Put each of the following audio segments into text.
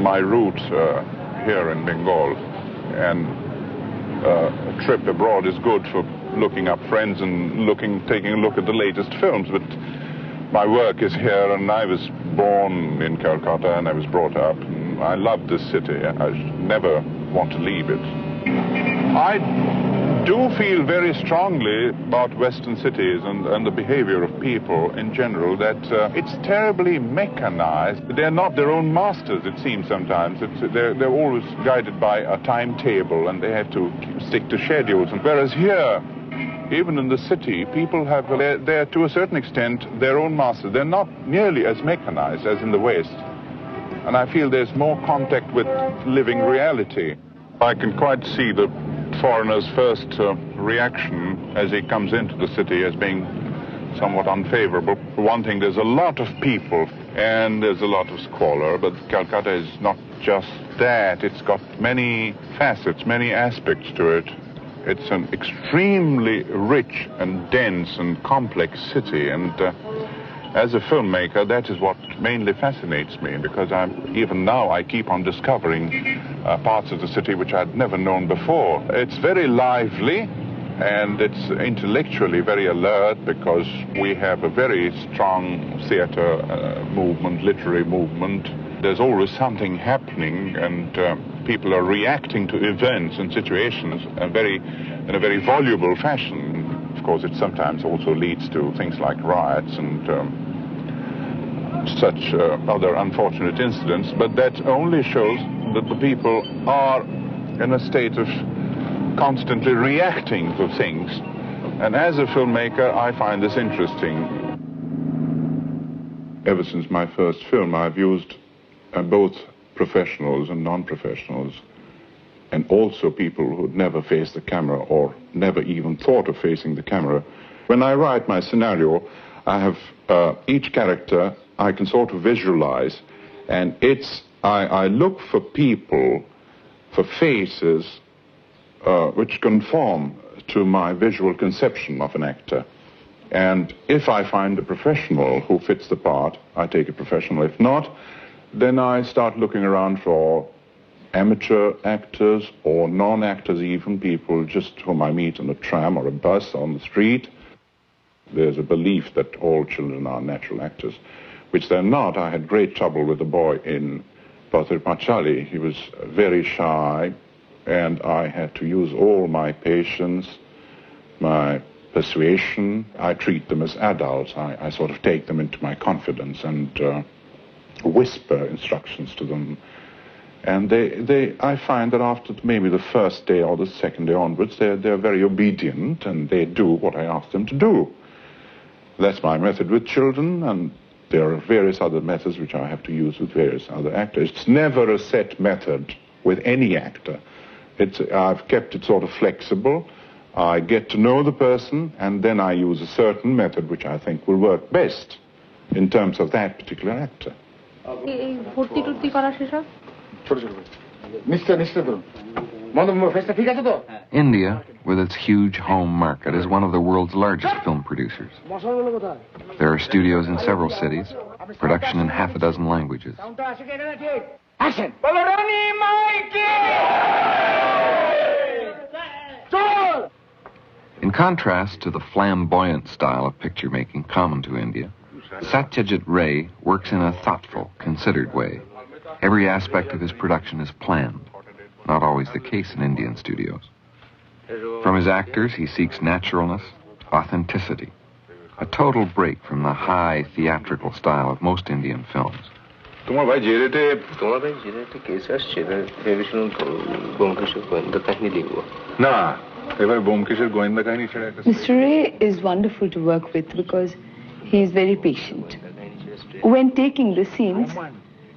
my roots here in Bengal, and a trip abroad is good for looking up friends and taking a look at the latest films, but my work is here, and I was born in Calcutta and I was brought up. And I love this city. I never want to leave it. I do feel very strongly about Western cities and the behavior of people in general, that it's terribly mechanized. They're not their own masters, it seems sometimes. They're always guided by a timetable, and they have to stick to schedules. And whereas here, even in the city, people have, they're to a certain extent their own masters. They're not nearly as mechanized as in the West. And I feel there's more contact with living reality. I can quite see the foreigner's first reaction as he comes into the city as being somewhat unfavorable. For one thing, there's a lot of people and there's a lot of squalor, but Calcutta is not just that. It's got many facets, many aspects to it. It's an extremely rich and dense and complex city, and as a filmmaker, that is what mainly fascinates me, because even now I keep on discovering parts of the city which I'd never known before. It's very lively, and it's intellectually very alert, because we have a very strong theater movement, literary movement. There's always something happening, and people are reacting to events and situations in a very voluble fashion. Of course, it sometimes also leads to things like riots and such other unfortunate incidents, but that only shows that the people are in a state of constantly reacting to things. And as a filmmaker, I find this interesting. Ever since my first film, I've used both professionals and non-professionals, and also people who'd never faced the camera or never even thought of facing the camera. When I write my scenario, I have each character I can sort of visualize, and I look for people, for faces, which conform to my visual conception of an actor. And if I find a professional who fits the part, I take a professional. If not, then I start looking around for amateur actors or non-actors even, people just whom I meet on a tram or a bus on the street. There's a belief that all children are natural actors, which they're not. I had great trouble with a boy in Pathirpachali. He was very shy, and I had to use all my patience, my persuasion. I treat them as adults. I sort of take them into my confidence and whisper instructions to them. And I find that after maybe the first day or the second day onwards, they're very obedient, and they do what I ask them to do. That's my method with children, and there are various other methods which I have to use with various other actors. It's never a set method with any actor. I've kept it sort of flexible. I get to know the person, and then I use a certain method which I think will work best in terms of that particular actor. India, with its huge home market, is one of the world's largest film producers. There are studios in several cities, production in half a dozen languages. Action! In contrast to the flamboyant style of picture making common to India, Satyajit Ray works in a thoughtful, considered way. Every aspect of his production is planned, not always the case in Indian studios. From his actors, he seeks naturalness, authenticity, a total break from the high theatrical style of most Indian films. Mr. Ray is wonderful to work with because he is very patient. When taking the scenes,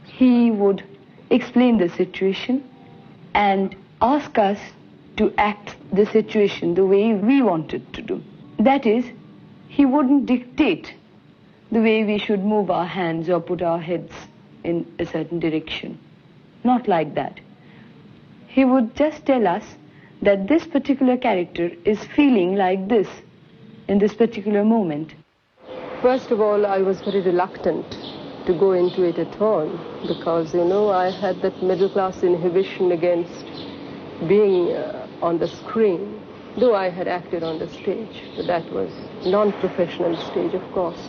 he would explain the situation and ask us to act the situation the way we wanted to do. That is, he wouldn't dictate the way we should move our hands or put our heads in a certain direction. Not like that. He would just tell us that this particular character is feeling like this in this particular moment. First of all, I was very reluctant to go into it at all, because, you know, I had that middle-class inhibition against being on the screen, though I had acted on the stage, but that was non-professional stage, of course.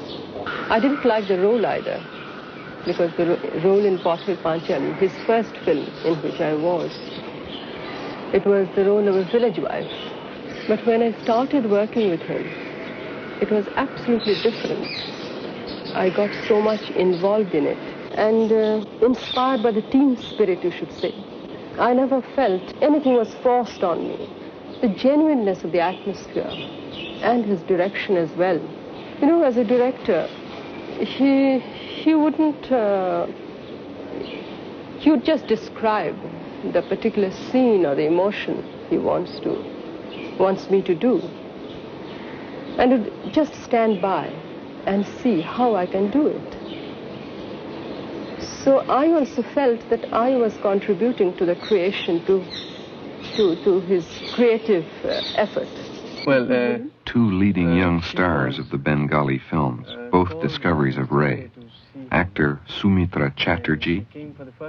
I didn't like the role either, because the role in Pother Panchali, his first film in which I was, it was the role of a village wife. But when I started working with him, it was absolutely different. I got so much involved in it, and inspired by the team spirit, you should say. I never felt anything was forced on me. The genuineness of the atmosphere and his direction as well. You know, as a director, he wouldn't, he would just describe the particular scene or the emotion he wants me to do, and would just stand by and see how I can do it. So I also felt that I was contributing to the creation, to his creative effort. Well, two leading young stars of the Bengali films, both discoveries of Ray, actor Soumitra Chattopadhyay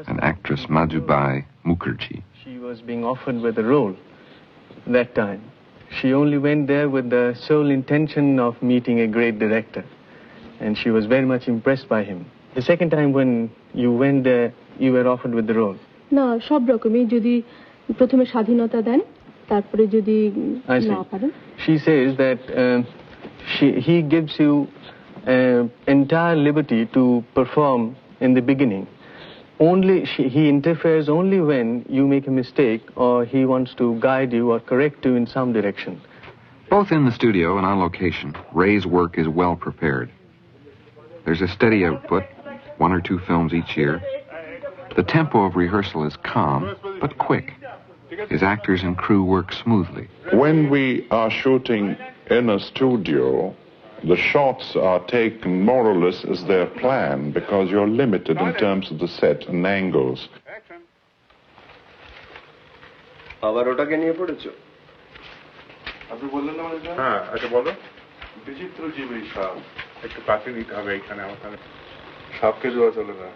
and actress Madhubai Mukherjee. She was being offered with a role that time. She only went there with the sole intention of meeting a great director, and she was very much impressed by him. The second time when you went there, you were offered with the role. না সব রকমই যদি প্রথমে স্বাধীনতা দেন তারপরে যদি না পারেন. She says that he gives you entire liberty to perform in the beginning. He interferes only when you make a mistake or he wants to guide you or correct you in some direction. Both in the studio and on location, Ray's work is well prepared. There's a steady output, 1 or 2 films each year. The tempo of rehearsal is calm, but quick. His actors and crew work smoothly. When we are shooting in a studio, the shots are taken more or less as they're planned, because you're limited in terms of the set and angles. আবার ওটাকে নিয়ে পড়েছো? আপনি বললেন না মানে? হ্যাঁ, আচ্ছা বলো। বিচিত্র জীবী সাপ, একটু কাছে নিতে হবে এখানে, আমার সাপকে দেওয়া চলে না।